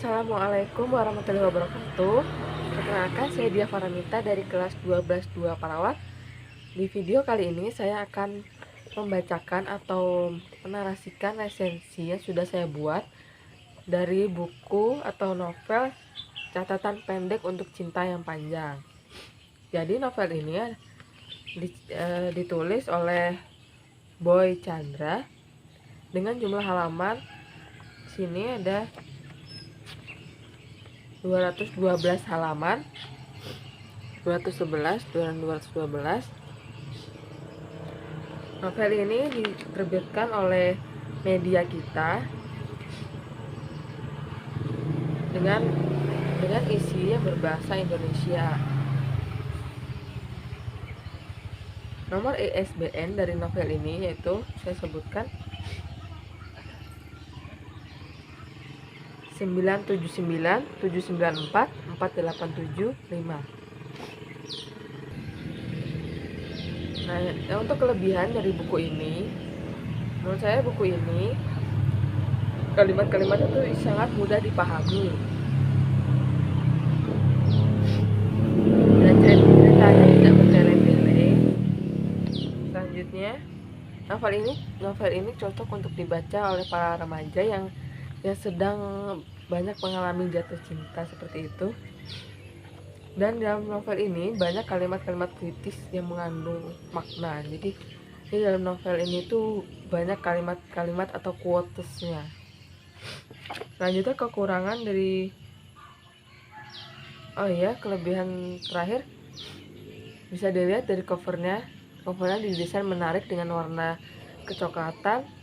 Assalamualaikum warahmatullahi wabarakatuh. Perkenalkan, saya Dia Faramita dari kelas 12 2 Parawat. Di video kali ini saya akan membacakan atau menarasikan resensi yang sudah saya buat dari buku atau novel Catatan Pendek untuk Cinta yang Panjang. Jadi novel ini ditulis oleh Boy Chandra dengan jumlah halaman sini ada 212 halaman, 211 dan 212. Novel ini diterbitkan oleh Media Kita dengan isi yang berbahasa Indonesia. Nomor ISBN dari novel ini yaitu saya sebutkan 979794487 Nah, untuk kelebihan dari buku ini, menurut saya buku ini kalimat-kalimat itu sangat mudah dipahami dan ceritanya tidak bertele-tele. Selanjutnya, novel ini cocok untuk dibaca oleh para remaja yang sedang banyak mengalami jatuh cinta seperti itu. Dan dalam novel ini banyak kalimat-kalimat kritis yang mengandung makna. Jadi di dalam novel ini tuh banyak kalimat-kalimat atau quotesnya. Selanjutnya kekurangan dari kelebihan terakhir bisa dilihat dari covernya. Covernya didesain menarik dengan warna kecoklatan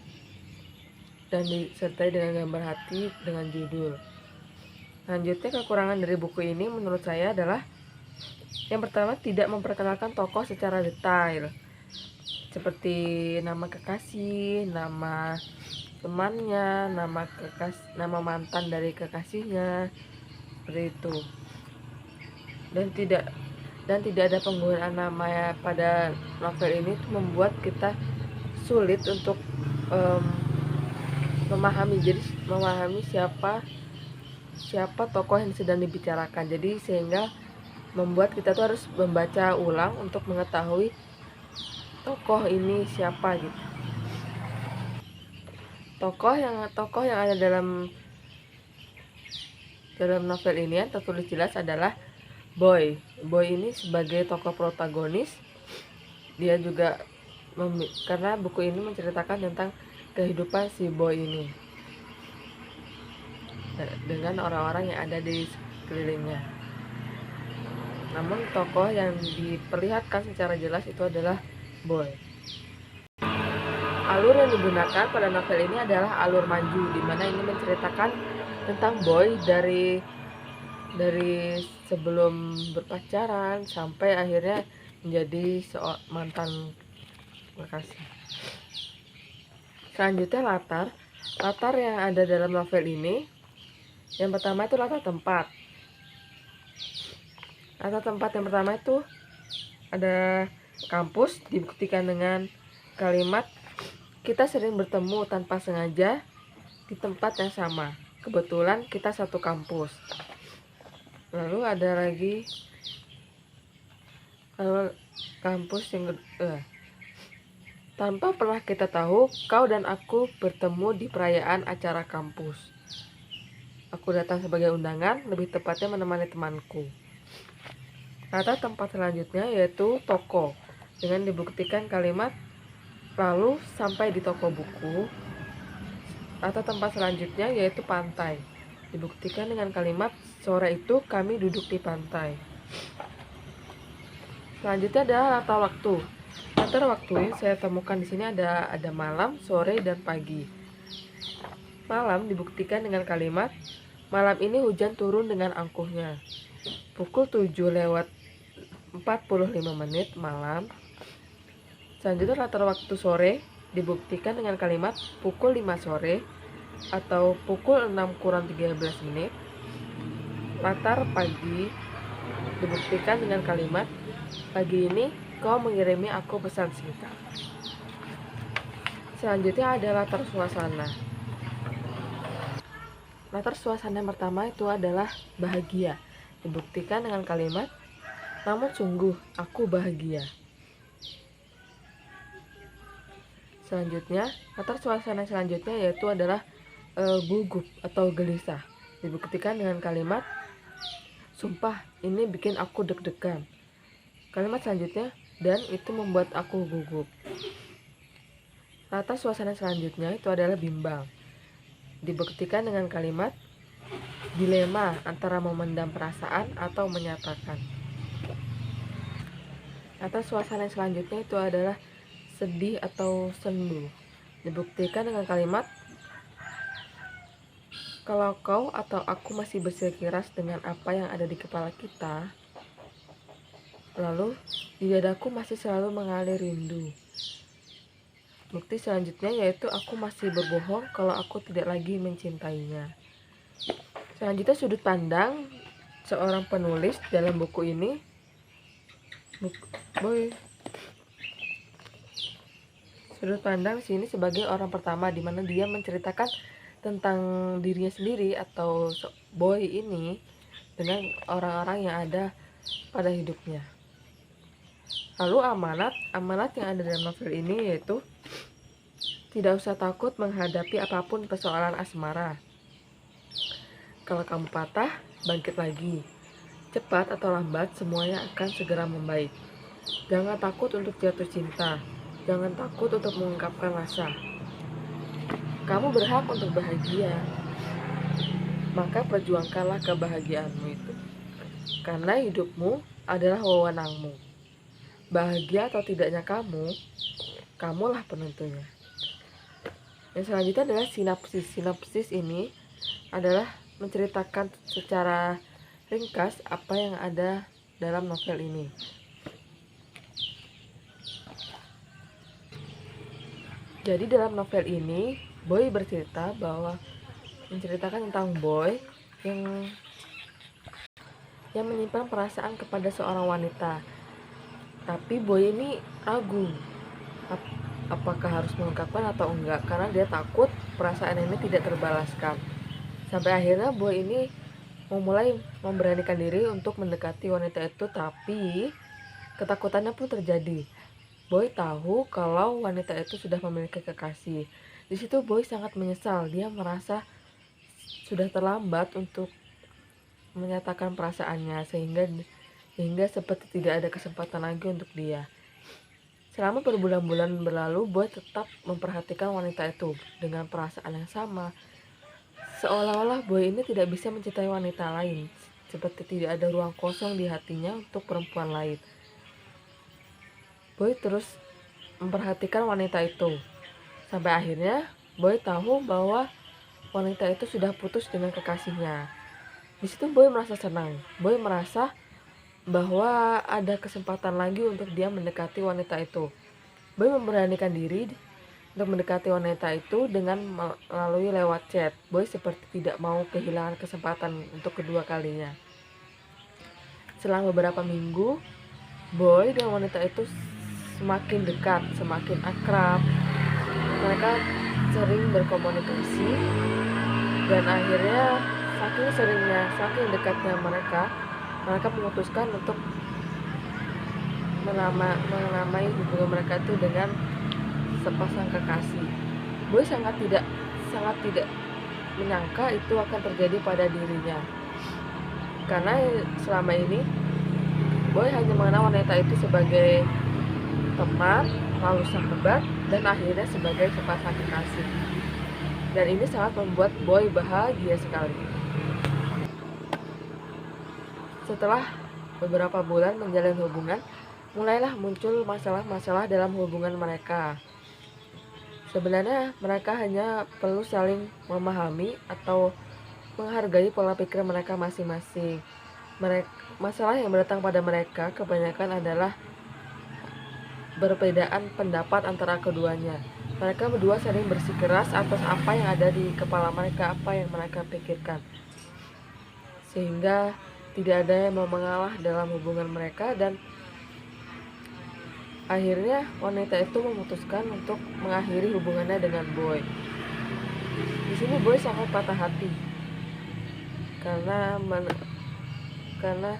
dan disertai dengan gambar hati dengan judul. Selanjutnya kekurangan dari buku ini menurut saya adalah yang pertama, tidak memperkenalkan tokoh secara detail seperti nama kekasih, nama temannya, nama mantan dari kekasihnya, seperti itu. Dan tidak ada penggunaan nama pada novel ini itu membuat kita sulit untuk memahami siapa tokoh yang sedang dibicarakan. Jadi sehingga membuat kita tuh harus membaca ulang untuk mengetahui tokoh ini siapa gitu. Tokoh yang ada dalam novel ini yang tertulis jelas adalah Boy. Boy ini sebagai tokoh protagonis. Dia juga karena buku ini menceritakan tentang kehidupan si Boy ini dengan orang-orang yang ada di sekelilingnya. Namun tokoh yang diperlihatkan secara jelas itu adalah Boy. Alur yang digunakan pada novel ini adalah alur manju, di mana ini menceritakan tentang Boy dari sebelum berpacaran sampai akhirnya menjadi mantan kekasih. Selanjutnya latar yang ada dalam novel ini, yang pertama itu latar tempat. Latar tempat yang pertama itu ada kampus, dibuktikan dengan kalimat kita sering bertemu tanpa sengaja di tempat yang sama. Kebetulan kita satu kampus. Lalu ada lagi kampus yang tanpa pernah kita tahu, kau dan aku bertemu di perayaan acara kampus. Aku datang sebagai undangan, lebih tepatnya menemani temanku. Latar tempat selanjutnya yaitu toko, dengan dibuktikan kalimat lalu sampai di toko buku. Latar tempat selanjutnya yaitu pantai, dibuktikan dengan kalimat sore itu kami duduk di pantai. Selanjutnya adalah latar waktu. Latar waktu yang saya temukan di sini ada malam, sore, dan pagi. Malam dibuktikan dengan kalimat malam ini hujan turun dengan angkuhnya. Pukul 7:45 malam. Selanjutnya latar waktu sore dibuktikan dengan kalimat pukul 5 sore atau pukul 6:13. Latar pagi dibuktikan dengan kalimat pagi ini kau mengirimi aku pesan singkat. Selanjutnya ada latar suasana. Latar suasana yang pertama itu adalah bahagia. Dibuktikan dengan kalimat, namun sungguh aku bahagia. Selanjutnya, latar suasana selanjutnya yaitu adalah gugup atau gelisah. Dibuktikan dengan kalimat, sumpah ini bikin aku deg-degan. Kalimat selanjutnya, dan itu membuat aku gugup. Latar suasana selanjutnya itu adalah bimbang. Dibuktikan dengan kalimat, dilema antara memendam perasaan atau menyatakan. Latar suasana selanjutnya itu adalah sedih atau sendu. Dibuktikan dengan kalimat, kalau kau atau aku masih bersikeras dengan apa yang ada di kepala kita, lalu di dadaku masih selalu mengalir rindu. Bukti selanjutnya yaitu aku masih berbohong kalau aku tidak lagi mencintainya. Selanjutnya sudut pandang seorang penulis dalam buku ini. Sudut pandang sini sebagai orang pertama, di mana dia menceritakan tentang dirinya sendiri atau boy ini dengan orang-orang yang ada pada hidupnya. Lalu amanat yang ada dalam novel ini yaitu tidak usah takut menghadapi apapun persoalan asmara. Kalau kamu patah, bangkit lagi. Cepat atau lambat, semuanya akan segera membaik. Jangan takut untuk jatuh cinta. Jangan takut untuk mengungkapkan rasa. Kamu berhak untuk bahagia. Maka perjuangkanlah kebahagiaanmu itu. Karena hidupmu adalah wewenangmu. Bahagia atau tidaknya kamu, kamulah penentunya. Yang selanjutnya adalah sinopsis. Sinopsis ini adalah menceritakan secara ringkas apa yang ada dalam novel ini. Jadi dalam novel ini, Boy bercerita bahwa menceritakan tentang Boy yang menyimpan perasaan kepada seorang wanita. Tapi Boy ini ragu apakah harus mengungkapkan atau enggak, karena dia takut perasaan ini tidak terbalaskan. Sampai akhirnya Boy ini memulai memberanikan diri untuk mendekati wanita itu, tapi ketakutannya pun terjadi. Boy tahu kalau wanita itu sudah memiliki kekasih. Di situ Boy sangat menyesal. Dia merasa sudah terlambat untuk menyatakan perasaannya, sehingga seperti tidak ada kesempatan lagi untuk dia. Selama berbulan-bulan berlalu, Boy tetap memperhatikan wanita itu dengan perasaan yang sama. Seolah-olah Boy ini tidak bisa mencintai wanita lain, seperti tidak ada ruang kosong di hatinya untuk perempuan lain. Boy terus memperhatikan wanita itu, sampai akhirnya Boy tahu bahwa wanita itu sudah putus dengan kekasihnya. Di situ Boy merasa senang. Boy merasa bahwa ada kesempatan lagi untuk dia mendekati wanita itu. Boy memberanikan diri untuk mendekati wanita itu dengan melalui lewat chat. Boy seperti tidak mau kehilangan kesempatan untuk kedua kalinya. Selang beberapa minggu, Boy dan wanita itu semakin dekat, semakin akrab. Mereka sering berkomunikasi, dan akhirnya saking dekatnya mereka memutuskan untuk menamai hubungan mereka itu dengan sepasang kekasih. Boy sangat tidak menyangka itu akan terjadi pada dirinya, karena selama ini Boy hanya mengenal wanita itu sebagai teman, lalu sahabat, dan akhirnya sebagai sepasang kekasih. Dan ini sangat membuat Boy bahagia sekali. Setelah beberapa bulan menjalin hubungan, mulailah muncul masalah-masalah dalam hubungan mereka. Sebenarnya mereka hanya perlu saling memahami atau menghargai pola pikir mereka masing-masing. Masalah yang datang pada mereka kebanyakan adalah perbedaan pendapat antara keduanya. Mereka berdua saling bersikeras atas apa yang ada di kepala mereka, apa yang mereka pikirkan, sehingga tidak ada yang mau mengalah dalam hubungan mereka, dan akhirnya wanita itu memutuskan untuk mengakhiri hubungannya dengan Boy. Di sini Boy sangat patah hati. karena karena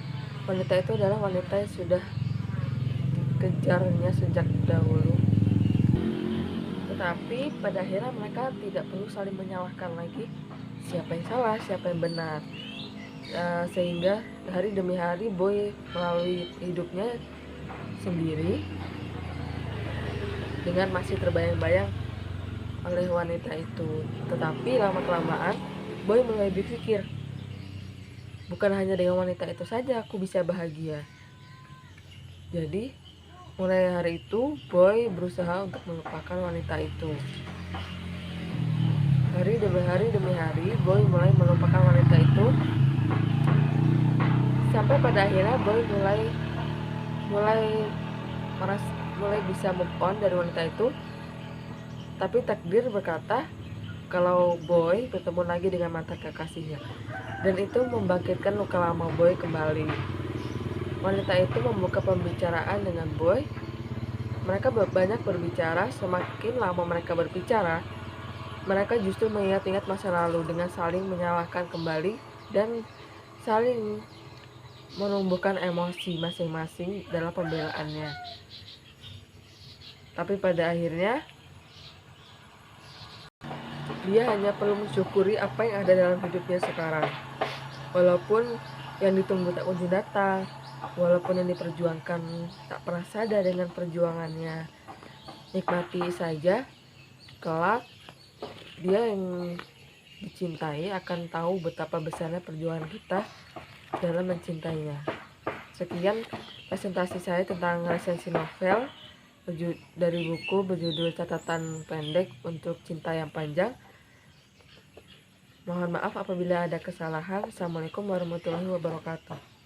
wanita itu adalah wanita yang sudah dikejarnya sejak dahulu. Tetapi pada akhirnya mereka tidak perlu saling menyalahkan lagi siapa yang salah, siapa yang benar. Sehingga hari demi hari Boy melalui hidupnya sendiri dengan masih terbayang-bayang oleh wanita itu. Tetapi lama-kelamaan Boy mulai berpikir, bukan hanya dengan wanita itu saja aku bisa bahagia. Jadi mulai hari itu Boy berusaha untuk melupakan wanita itu. Hari demi hari Boy mulai melupakan wanita itu, sampai pada akhirnya Boy mulai bisa move on dari wanita itu. Tapi takdir berkata kalau Boy bertemu lagi dengan mantan kekasihnya, dan itu membangkitkan luka lama Boy kembali. Wanita itu membuka pembicaraan dengan Boy. Mereka banyak berbicara. Semakin lama mereka berbicara, mereka justru mengingat-ingat masa lalu dengan saling menyalahkan kembali dan saling menumbuhkan emosi masing-masing dalam pembelaannya. Tapi pada akhirnya dia hanya perlu mensyukuri apa yang ada dalam hidupnya sekarang. Walaupun yang ditunggu tak kunjung datang, walaupun yang diperjuangkan tak pernah sadar dengan perjuangannya, nikmati saja. Kelak dia yang dicintai akan tahu betapa besarnya perjuangan kita dalam mencintainya. Sekian presentasi saya tentang resensi novel dari buku berjudul Catatan Pendek untuk Cinta yang Panjang. Mohon maaf apabila ada kesalahan. Assalamualaikum warahmatullahi wabarakatuh.